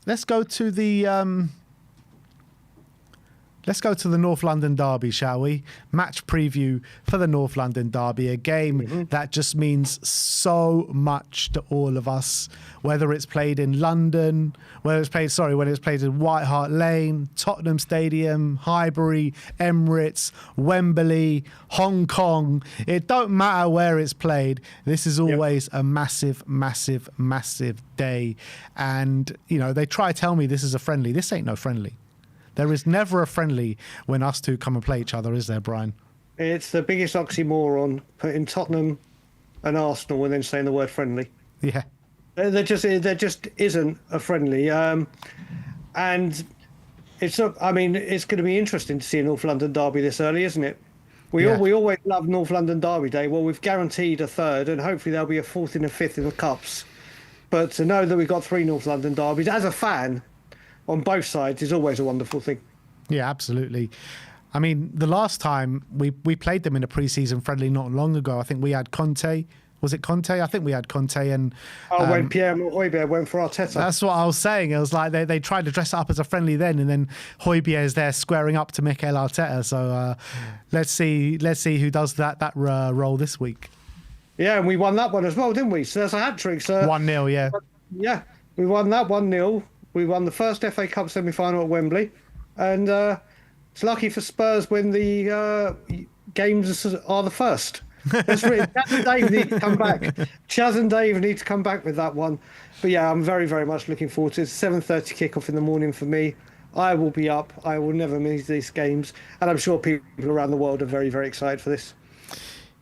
let's go to the North London derby, shall we? Match preview for the North London derby, a game that just means so much to all of us, whether it's played in London, whether it's played in White Hart Lane, Tottenham Stadium, Highbury, Emirates, Wembley, Hong Kong. It don't matter where it's played. This is always a massive, massive, massive day. And, you know, they try to tell me this is a friendly. This ain't no friendly. There is never a friendly when us two come and play each other, is there, Brian? It's the biggest oxymoron, putting Tottenham and Arsenal and then saying the word friendly. Yeah. There just isn't a friendly. And it's going to be interesting to see a North London derby this early, isn't it? We always love North London derby day. Well, we've guaranteed a third, and hopefully there'll be a fourth and a fifth in the cups. But to know that we've got 3 North London derbies, as a fan, on both sides is always a wonderful thing. Yeah, absolutely. I mean, the last time we played them in a pre-season friendly not long ago, I think we had Conte. Was it Conte? I think we had Conte. And when Pierre Højbjerg went for Arteta. That's what I was saying. It was like they tried to dress it up as a friendly then, and then Højbjerg is there squaring up to Mikel Arteta. So let's see who does that role this week. Yeah, and we won that one as well, didn't we? So that's a hat-trick. So 1-0, yeah. Yeah, we won that 1-0. We won the first FA Cup semi-final at Wembley, and it's lucky for Spurs when the games are the first. That's really, Chaz and Dave need to come back. Chaz and Dave need to come back with that one. But yeah, I'm very, very much looking forward to it. It's 7:30 kickoff in the morning for me. I will be up. I will never miss these games, and I'm sure people around the world are very, very excited for this.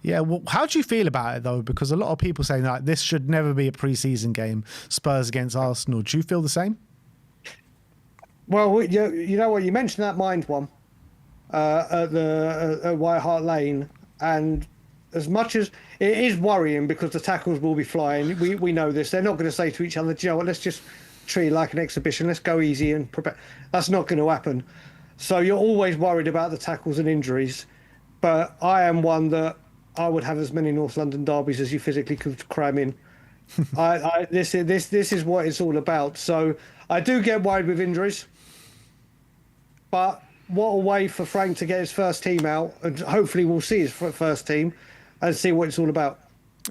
Yeah, well, how do you feel about it though? Because a lot of people saying that this should never be a pre-season game, Spurs against Arsenal. Do you feel the same? Well, you know what, you mentioned that mind one at White Hart Lane, and as much as it is worrying because the tackles will be flying, we know this. They're not going to say to each other, "Do you know what, let's just treat it like an exhibition. Let's go easy and prepare." That's not going to happen. So you're always worried about the tackles and injuries. But I am one that I would have as many North London derbies as you physically could cram in. This is what it's all about. So I do get worried with injuries. But what a way for Frank to get his first team out, and hopefully we'll see his first team and see what it's all about.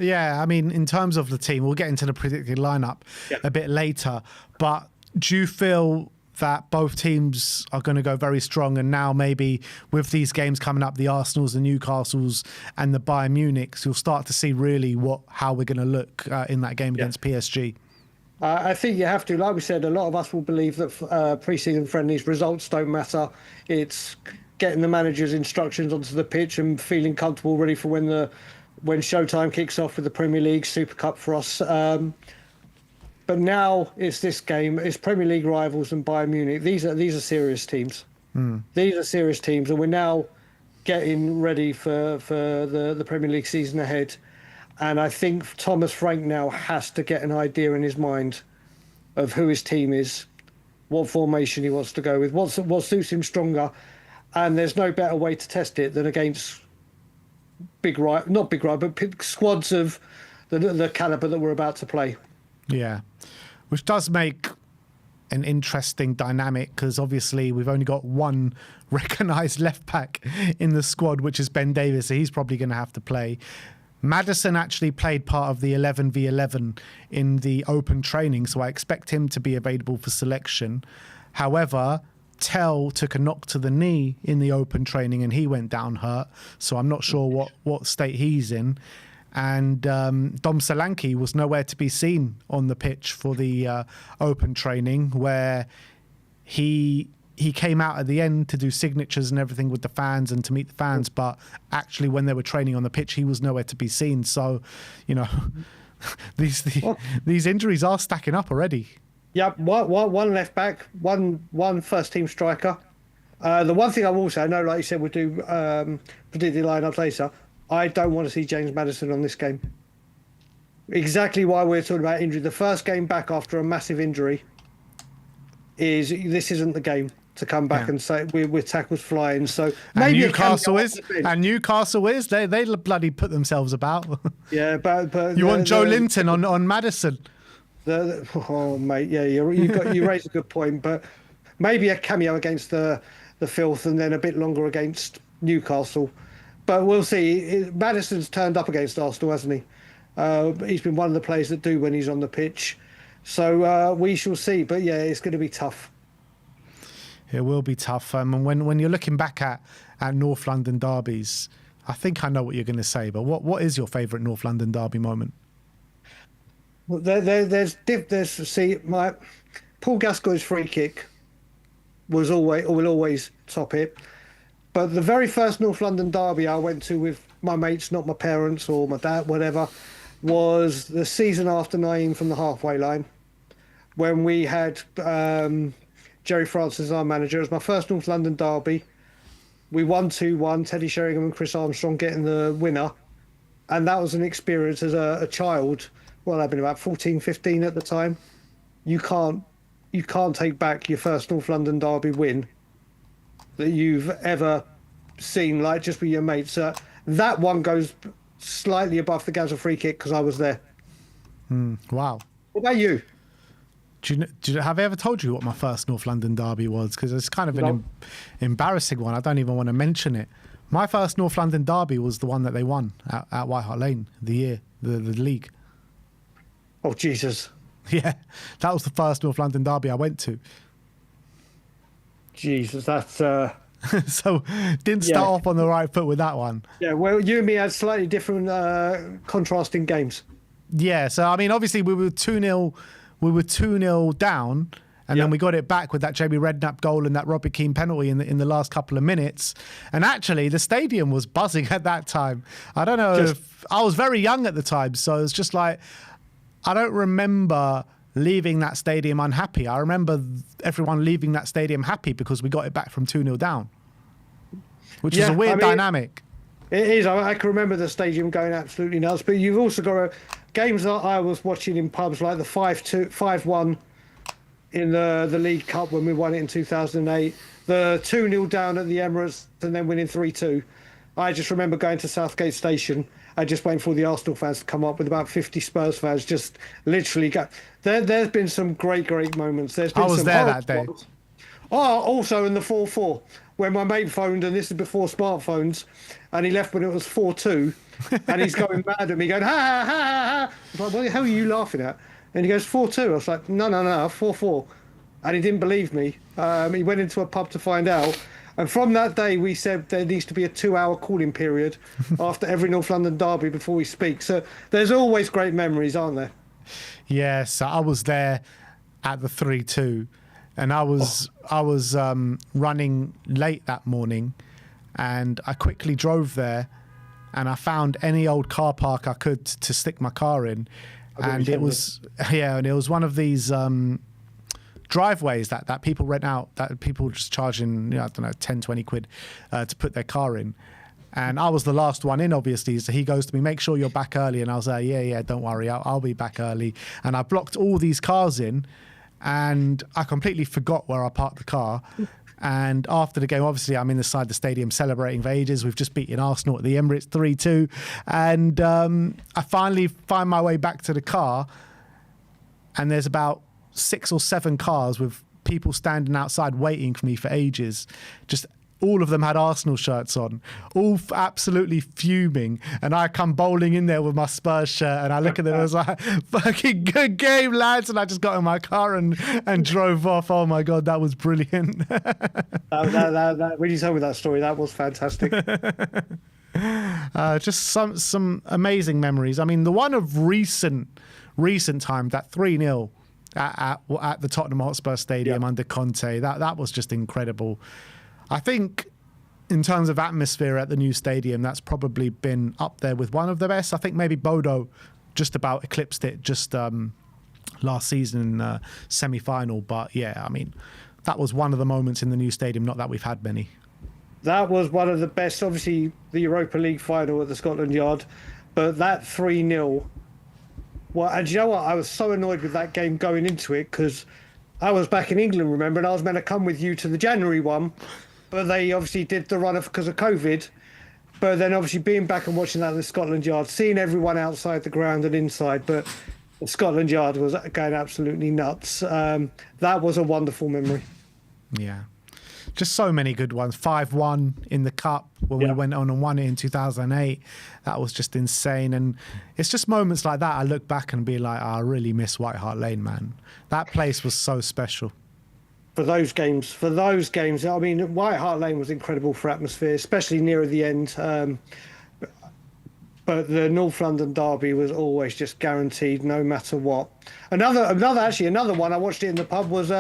Yeah, I mean, in terms of the team, we'll get into the predicted lineup a bit later. But do you feel that both teams are going to go very strong, and now maybe with these games coming up, the Arsenals, the Newcastles and the Bayern Munichs, you'll start to see really how we're going to look in that game against PSG? I think you have to. Like we said, a lot of us will believe that pre-season friendlies results don't matter. It's getting the manager's instructions onto the pitch and feeling comfortable, ready for when showtime kicks off with the Premier League Super Cup for us. But now it's this game. It's Premier League rivals and Bayern Munich. These are serious teams. These are serious teams, and we're now getting ready for the Premier League season ahead. And I think Thomas Frank now has to get an idea in his mind of who his team is, what formation he wants to go with, what suits him stronger. And there's no better way to test it than against not big but squads of the calibre that we're about to play. Yeah, which does make an interesting dynamic, because obviously we've only got one recognised left back in the squad, which is Ben Davies, so he's probably going to have to play. Maddison actually played part of the 11v11 in the open training, so I expect him to be available for selection. However, Tell took a knock to the knee in the open training and he went down hurt, so I'm not sure what state he's in. And Dom Solanke was nowhere to be seen on the pitch for the open training, where he came out at the end to do signatures and everything with the fans and to meet the fans, but actually when they were training on the pitch, he was nowhere to be seen. So, you know, these injuries are stacking up already. Yeah, one left back, one first team striker. The one thing I will say, I know, like you said, we'll do predicted lineups later. I don't want to see James Maddison on this game. Exactly why we're talking about injury. The first game back after a massive injury this isn't the game to come back and say we're tackles flying. So maybe Newcastle is, they bloody put themselves about. Yeah, but you want Joe Linton on Maddison. Oh mate, yeah, you raise a good point, but maybe a cameo against the Filth and then a bit longer against Newcastle. But we'll see. Maddison's turned up against Arsenal, hasn't he? He's been one of the players that do when he's on the pitch. So we shall see. But yeah, it's going to be tough. It will be tough. And when you're looking back at North London derbies, I think I know what you're going to say. But what is your favourite North London derby moment? Well, there's see my Paul Gascoigne's free kick was always or will always top it. But the very first North London derby I went to with my mates, not my parents or my dad, whatever, was the season after 9 from the halfway line when we had Jerry Francis as our manager. It was my first North London derby. We won 2-1, Teddy Sheringham and Chris Armstrong getting the winner. And that was an experience as a child. Well, I'd been about 14, 15 at the time. You can't take back your first North London derby win that you've ever seen, like just with your mates. That one goes slightly above the Gazza free kick because I was there. Wow. What about you? Have I ever told you what my first North London derby was? Because it's kind of an embarrassing one. I don't even want to mention it. My first North London derby was the one that they won at White Hart Lane, the league. Oh, Jesus. Yeah, that was the first North London derby I went to. Jesus, that's... So didn't start off on the right foot with that one. Yeah, well, you and me had slightly different contrasting games. Yeah, so I mean, obviously we were 2-0 down, and then we got it back with that Jamie Redknapp goal and that Robbie Keane penalty in the last couple of minutes. And actually, the stadium was buzzing at that time. I don't know if I was very young at the time, so it's just like I don't remember leaving that stadium unhappy. I remember everyone leaving that stadium happy because we got it back from 2-0 down, which is a weird dynamic. It is. I can remember the stadium going absolutely nuts. But you've also got games that I was watching in pubs like the 5-1 in the League Cup when we won it in 2008, the 2-0 down at the Emirates and then winning 3-2. I just remember going to Southgate Station and just waiting for the Arsenal fans to come up with about 50 Spurs fans just literally go. There's been some great moments. There's been I was some there that day. ones. Oh, also in the 4-4 when my mate phoned, and this is before smartphones, and he left when it was 4-2, and he's going mad at me, going, ha, ha, ha, ha. I was like, what the hell are you laughing at? And he goes, 4-2. I was like, no, 4-4. And he didn't believe me. He went into a pub to find out. And from that day, we said there needs to be a 2-hour calling period after every North London derby before we speak. So there's always great memories, aren't there? Yes, I was there at the 3-2. And I was running late that morning, and I quickly drove there, and I found any old car park I could to stick my car in, and it was one of these driveways that people rent out, that people just charging, I don't know, 10, 20 quid to put their car in. And I was the last one in, obviously. So he goes to me, make sure you're back early. And I was like, yeah, don't worry, I'll be back early. And I blocked all these cars in, and I completely forgot where I parked the car. And after the game, obviously, I'm inside the stadium celebrating for ages. We've just beaten Arsenal at the Emirates 3-2. And I finally find my way back to the car, and there's about 6 or 7 cars with people standing outside waiting for me for ages. Just all of them had Arsenal shirts on, all absolutely fuming. And I come bowling in there with my Spurs shirt, and I look at them and I was like, fucking good game, lads. And I just got in my car and drove off. Oh my God, that was brilliant. When you told me that story, that was fantastic. Just some amazing memories. I mean, the one of recent time, that 3-0 at the Tottenham Hotspur Stadium under Conte, that was just incredible. I think in terms of atmosphere at the new stadium, that's probably been up there with one of the best. I think maybe Bodo just about eclipsed it just last season in semi-final. But yeah, I mean, that was one of the moments in the new stadium, not that we've had many. That was one of the best, obviously, the Europa League final at the Scotland Yard. But that 3-0, well, and you know what? I was so annoyed with that game going into it because I was back in England, remember, and I was meant to come with you to the January one. But they obviously did the run-off because of COVID. But then obviously being back and watching that in the Scotland Yard, seeing everyone outside the ground and inside. But Scotland Yard was going absolutely nuts. That was a wonderful memory. Yeah. Just so many good ones. 5-1 in the Cup when we went on and won it in 2008. That was just insane. And it's just moments like that I look back and be like, I really miss White Hart Lane, man. That place was so special. For those games, I mean, White Hart Lane was incredible for atmosphere, especially near the end. But the North London derby was always just guaranteed, no matter what. Another one I watched it in the pub was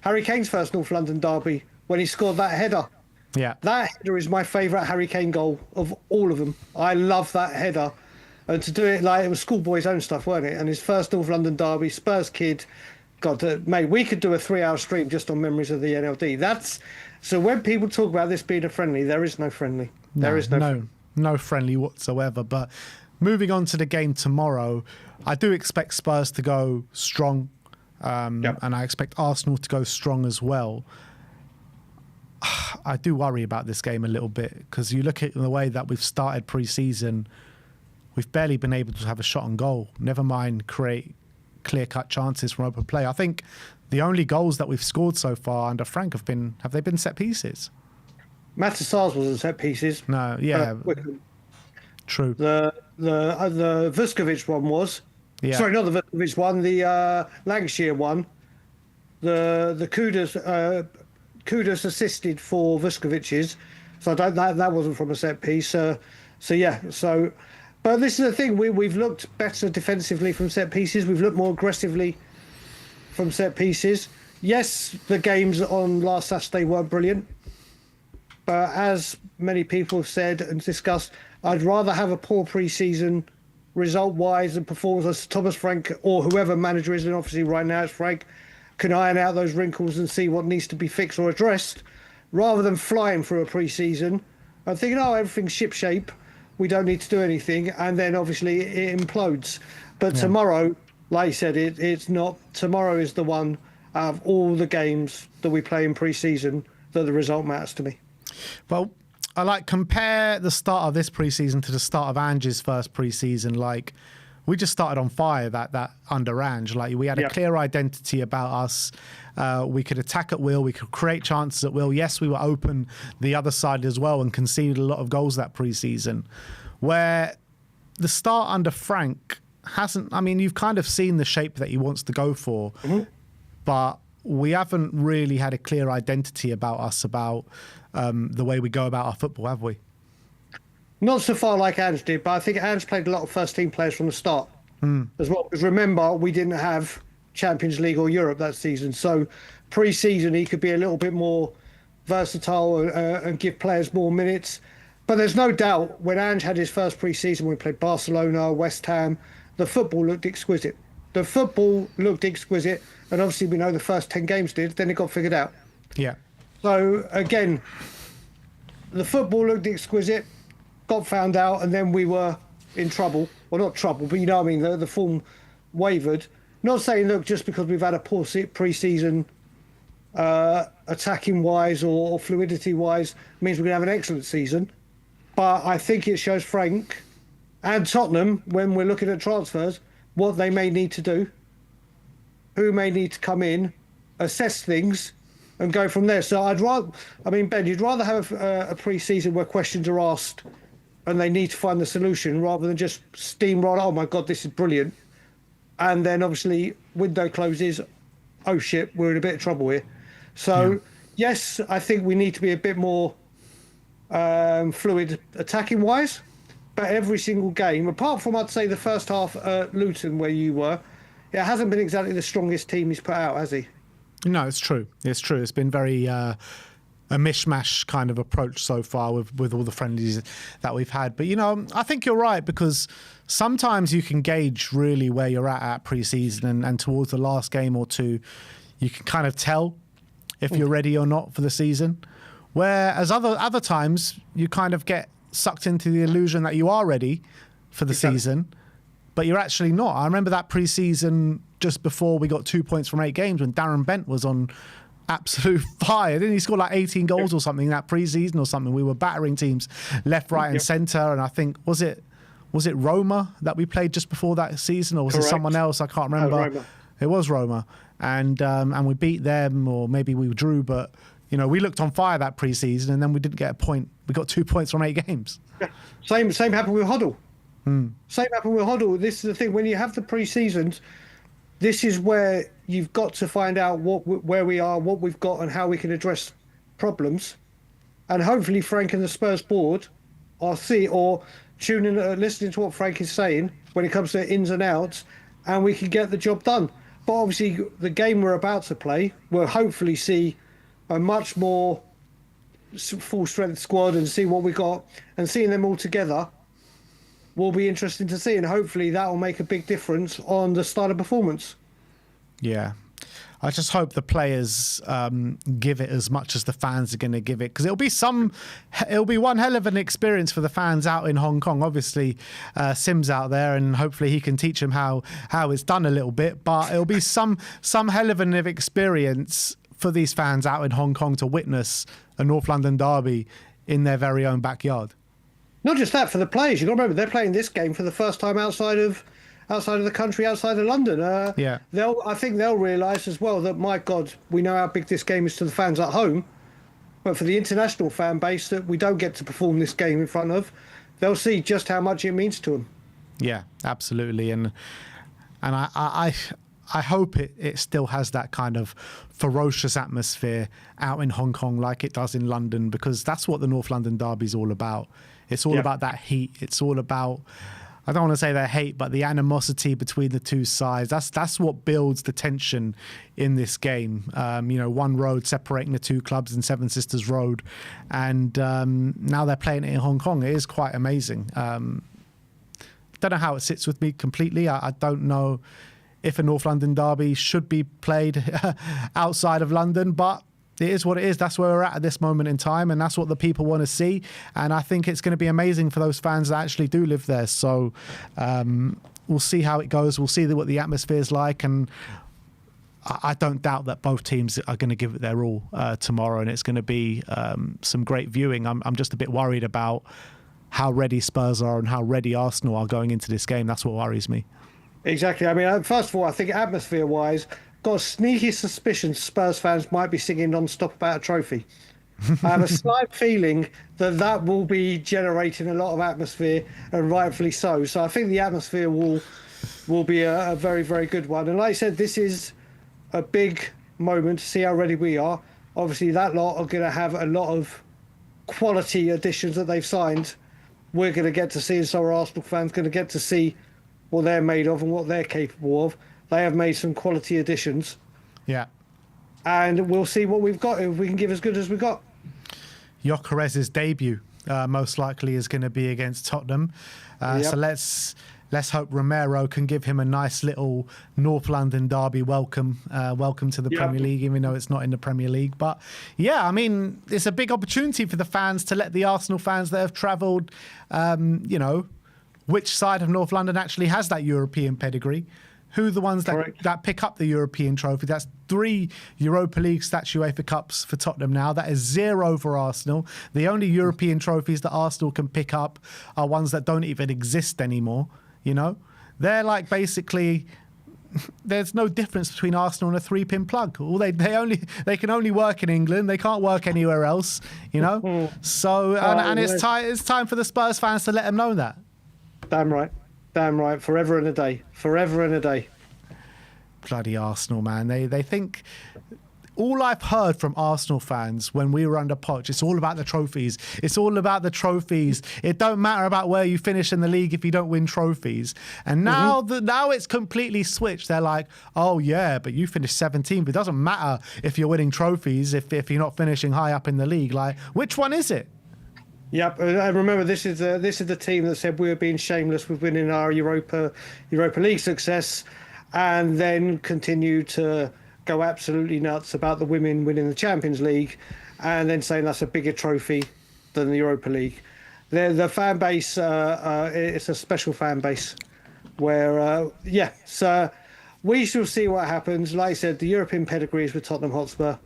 Harry Kane's first North London derby when he scored that header. Yeah, that header is my favourite Harry Kane goal of all of them. I love that header, and to do it like it was schoolboy's own stuff, weren't it? And his first North London derby, Spurs kid. God, mate, we could do a 3-hour stream just on memories of the NLD. So when people talk about this being a friendly, there is no friendly. No friendly whatsoever. But moving on to the game tomorrow, I do expect Spurs to go strong, and I expect Arsenal to go strong as well. I do worry about this game a little bit because you look at the way that we've started pre-season, we've barely been able to have a shot on goal, never mind create clear-cut chances from open play. I think the only goals that we've scored so far under Frank have they been set pieces? Matasar's wasn't set pieces. No, yeah. True. The Vuskovic one was. Yeah. Sorry, not the Vuskovic one, the Lancashire one. The Kudus assisted for Vuskovic's. So that wasn't from a set piece. But this is the thing, we've looked better defensively from set pieces. We've looked more aggressively from set pieces. Yes, the games on last Saturday weren't brilliant. But as many people have said and discussed, I'd rather have a poor pre-season result-wise and performance as Thomas Frank or whoever manager is, and obviously right now it's Frank, can iron out those wrinkles and see what needs to be fixed or addressed, rather than flying through a pre-season and thinking, everything's ship-shape, we don't need to do anything, and then obviously it implodes. But tomorrow, like you said, it's not. Tomorrow is the one out of all the games that we play in pre-season that the result matters to me. Well, I compare the start of this pre-season to the start of Ange's first pre-season. We just started on fire that under Ange. We had a clear identity about us. We could attack at will. We could create chances at will. Yes, we were open the other side as well and conceded a lot of goals that pre-season. Where the start under Frank hasn't. I mean, you've kind of seen the shape that he wants to go for, but we haven't really had a clear identity about us, about the way we go about our football, have we? Not so far like Ange did, but I think Ange played a lot of first-team players from the start as well. Because remember, we didn't have Champions League or Europe that season. So pre-season, he could be a little bit more versatile and give players more minutes. But there's no doubt when Ange had his first pre-season, we played Barcelona, West Ham, the football looked exquisite. And obviously we know the first 10 games did, then it got figured out. Yeah. So again, the football looked exquisite, got found out, and then we were in trouble. Well, not trouble, but you know what I mean, the form wavered. Not saying, look, just because we've had a poor pre-season attacking-wise or fluidity-wise means we're going to have an excellent season. But I think it shows Frank and Tottenham, when we're looking at transfers, what they may need to do, who may need to come in, assess things, and go from there. So Ben, you'd rather have a pre-season where questions are asked and they need to find the solution rather than just steamroll, oh my God, this is brilliant. And then obviously window closes, oh shit, we're in a bit of trouble here. So yes, I think we need to be a bit more fluid attacking wise, but every single game, apart from I'd say the first half at Luton where you were, it hasn't been exactly the strongest team he's put out, has he? No, it's true. It's true. It's been very a mishmash kind of approach so far with all the friendlies that we've had. But, I think you're right, because sometimes you can gauge really where you're at pre-season and towards the last game or two, you can kind of tell if you're ready or not for the season. Whereas other times you kind of get sucked into the illusion that you are ready for the season, but you're actually not. I remember that pre-season just before we got 2 points from 8 games when Darren Bent was on absolute fire. Didn't he score 18 goals or something in that pre-season or something? We were battering teams left, right and centre. And I think, was it Was it Roma that we played just before that season, or was it Correct. someone else? I can't remember. Roma. It was Roma, and we beat them, or maybe we drew. But you know, we looked on fire that pre-season, and then we didn't get a point. We got 2 points from 8 games. Yeah. Same happened with Hoddle. Same happened with Hoddle. This is the thing: when you have the pre-seasons, this is where you've got to find out where we are, what we've got, and how we can address problems. And hopefully, Frank and the Spurs board are tuning, listening to what Frank is saying when it comes to ins and outs, and we can get the job done. But obviously, the game we're about to play, we'll hopefully see a much more full strength squad and see what we got, and seeing them all together will be interesting to see, and hopefully that will make a big difference on the style of performance. Yeah. I just hope the players give it as much as the fans are going to give it, because it'll be one hell of an experience for the fans out in Hong Kong. Obviously, Sim's out there, and hopefully he can teach them how it's done a little bit. But it'll be some hell of an experience for these fans out in Hong Kong to witness a North London derby in their very own backyard. Not just that, for the players, you've got to remember they're playing this game for the first time outside of the country, outside of London. Yeah. I think they'll realise as well that, my God, we know how big this game is to the fans at home, but for the international fan base that we don't get to perform this game in front of, they'll see just how much it means to them. Yeah, absolutely, and I hope it still has that kind of ferocious atmosphere out in Hong Kong like it does in London, because that's what the North London derby is all about. It's all about that heat. It's all about, I don't want to say their hate, but the animosity between the two sides. That's what builds the tension in this game. One road separating the two clubs in Seven Sisters Road, and now they're playing it in Hong Kong. It is quite amazing. Don't know how it sits with me completely. I don't know if a North London derby should be played outside of London, but it is what it is. That's where we're at this moment in time, and that's what the people want to see. And I think it's going to be amazing for those fans that actually do live there. So we'll see how it goes. We'll see what the atmosphere is like, and I don't doubt that both teams are going to give it their all tomorrow, and it's going to be some great viewing. I'm just a bit worried about how ready Spurs are and how ready Arsenal are going into this game. That's what worries me. Exactly. I mean, first of all, I think atmosphere-wise, got a sneaky suspicion Spurs fans might be singing non-stop about a trophy. I have a slight feeling that will be generating a lot of atmosphere, and rightfully so. So I think the atmosphere will be a very, very good one. And like I said, this is a big moment to see how ready we are. Obviously, that lot are going to have a lot of quality additions that they've signed. We're going to get to see, and so are Arsenal fans going to get to see what they're made of and what they're capable of. They have made some quality additions. Yeah. And we'll see what we've got, if we can give as good as we got. Gyökeres's debut most likely is going to be against Tottenham. So let's hope Romero can give him a nice little North London derby welcome to the Premier League, even though it's not in the Premier League. But yeah, I mean, it's a big opportunity for the fans to let the Arsenal fans that have travelled, which side of North London actually has that European pedigree. Who are the ones that pick up the European trophy? That's 3 Europa League UEFA Cups for Tottenham now. That is 0 for Arsenal. The only European trophies that Arsenal can pick up are ones that don't even exist anymore. They're like basically, there's no difference between Arsenal and a 3-pin plug. They can only work in England. They can't work anywhere else. So and it's time for the Spurs fans to let them know that. Damn right. Forever and a day. Bloody Arsenal, man. They think... All I've heard from Arsenal fans when we were under Poch, it's all about the trophies. It's all about the trophies. It don't matter about where you finish in the league if you don't win trophies. And now now it's completely switched. They're like, oh yeah, but you finished 17th. It doesn't matter if you're winning trophies if you're not finishing high up in the league. Like, which one is it? Yep, and remember, this is the team that said we were being shameless with winning our Europa League success, and then continue to go absolutely nuts about the women winning the Champions League, and then saying that's a bigger trophy than the Europa League. The fan base, it's a special fan base, where so we shall see what happens. Like I said, the European pedigree is with Tottenham Hotspur.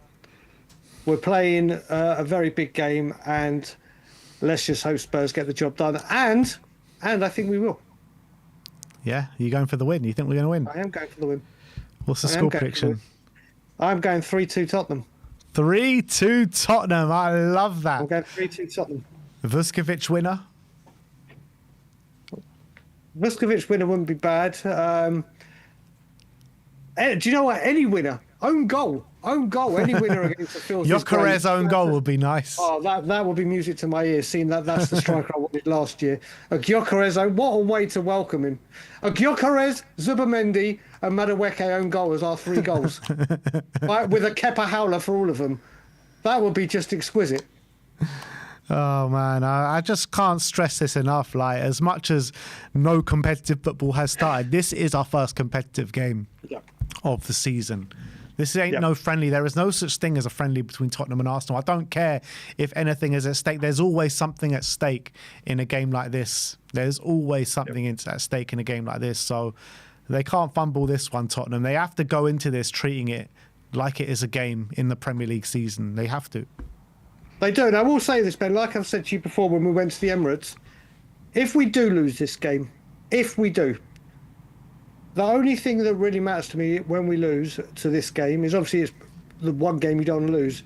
We're playing a very big game, and let's just hope Spurs get the job done, and I think we will. Yeah, you're going for the win. You think we're going to win? I am going for the win. What's the score prediction? I'm going 3-2 Tottenham. 3-2 Tottenham. I love that. I'm going 3-2 Tottenham. Vuskovic winner. Vuskovic winner wouldn't be bad. Do you know what? Any winner, own goal. Any winner against the field. Gyökeres own goal would be nice. Oh, that would be music to my ears. Seeing that's the striker I wanted last year. A Gyökeres, what a way to welcome him. A Gyökeres, Zubamendi, and Madueke own goal as our 3 goals, right, with a Kepa howler for all of them. That would be just exquisite. Oh man, I just can't stress this enough. Like, as much as no competitive football has started, this is our first competitive game of the season. This ain't no friendly. There is no such thing as a friendly between Tottenham and Arsenal. I don't care if anything is at stake. There's always something at stake in a game like this. There's always something at stake in a game like this. So they can't fumble this one, Tottenham. They have to go into this treating it like it is a game in the Premier League season. They have to. They do. And I will say this, Ben, like I've said to you before when we went to the Emirates, if we do lose this game, if we do, the only thing that really matters to me when we lose to this game is obviously it's the one game you don't want to lose.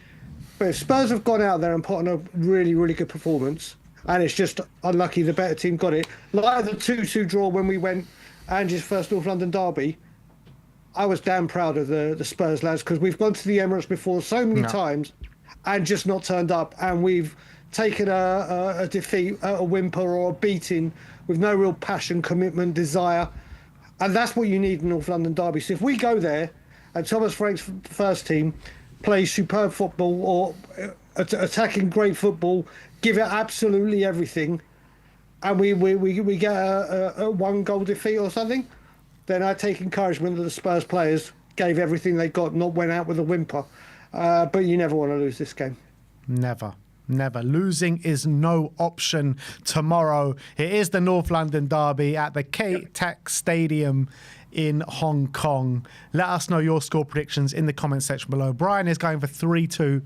But if Spurs have gone out there and put on a really, really good performance, and it's just unlucky the better team got it, like the 2-2 draw when we went Angie's first North London derby, I was damn proud of the Spurs lads, because we've gone to the Emirates before so many times and just not turned up, and we've taken a defeat, a whimper or a beating with no real passion, commitment, desire. And that's what you need in North London derby. So if we go there and Thomas Frank's first team plays superb football or attacking great football, give it absolutely everything, and we get a 1-goal defeat or something, then I take encouragement that the Spurs players gave everything they got, not went out with a whimper. But you never want to lose this game. Never. Losing is no option tomorrow. It is the North London derby at the K-Tech Stadium in Hong Kong. Let us know your score predictions in the comment section below. Brian is going for 3-2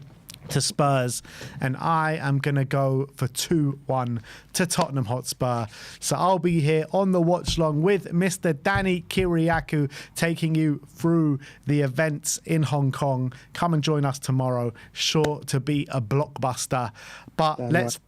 to Spurs, and I am going to go for 2-1 to Tottenham Hotspur. So I'll be here on the watch long with Mr. Danny Kiriakou, taking you through the events in Hong Kong. Come and join us tomorrow. Sure to be a blockbuster. But let's